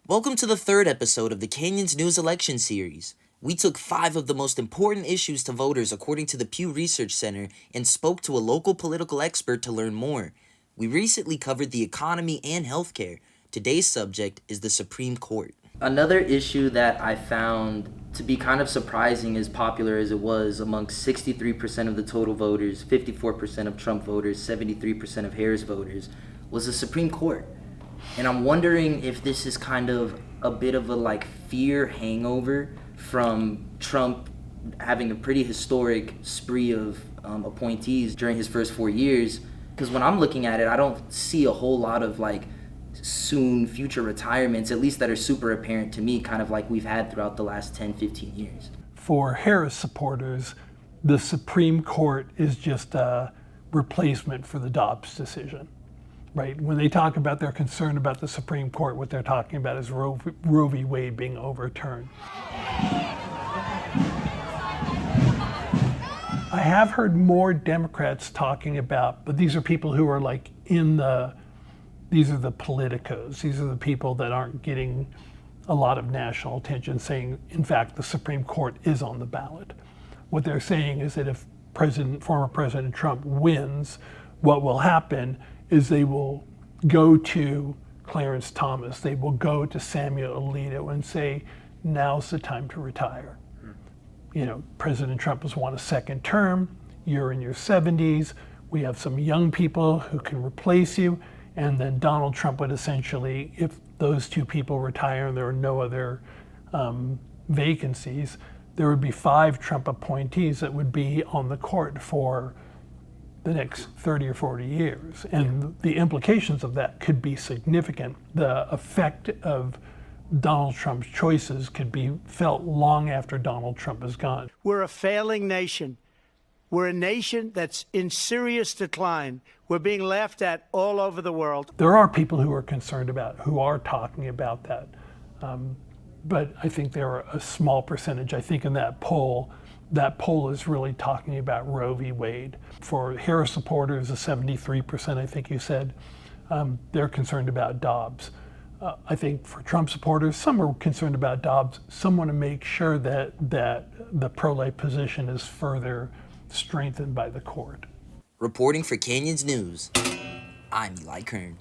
Welcome to the third episode of the Canyons News Election Series. We took 5 of the most important issues to voters according to the Pew Research Center and spoke to a local political expert to learn more. We recently covered the economy and healthcare. Today's subject is the Supreme Court. Another issue that I found to be kind of surprising, as popular as it was amongst 63% of the total voters, 54% of Trump voters, 73% of Harris voters, was the Supreme Court. And I'm wondering if this is kind of a bit of a fear hangover from Trump having a pretty historic spree of appointees during his first 4 years. Because when I'm looking at it, I don't see a whole lot of soon future retirements, at least that are super apparent to me, kind of like we've had throughout the last 10, 15 years. For Harris supporters, the Supreme Court is just a replacement for the Dobbs decision. Right. When they talk about their concern about the Supreme Court, what they're talking about is Roe v. Wade being overturned. I have heard more Democrats talking about, but these are people who are these are the politicos. These are the people that aren't getting a lot of national attention, saying, in fact, the Supreme Court is on the ballot. What they're saying is that if former President Trump wins, what will happen is they will go to Clarence Thomas, they will go to Samuel Alito and say, now's the time to retire. You know, President Trump has won a second term, you're in your 70s, we have some young people who can replace you, and then Donald Trump would essentially, if those two people retire and there are no other vacancies, there would be 5 Trump appointees that would be on the court for the next 30 or 40 years. And the implications of that could be significant. The effect of Donald Trump's choices could be felt long after Donald Trump is gone. We're a failing nation. We're a nation that's in serious decline. We're being laughed at all over the world. There are people who are concerned about, who are talking about that. But I think there are a small percentage. I think in that poll is really talking about Roe v. Wade. For Harris supporters, the 73%, I think you said, they're concerned about Dobbs. I think for Trump supporters, some are concerned about Dobbs. Some want to make sure that the pro-life position is further strengthened by the court. Reporting for Canyons News, I'm Eli Kern.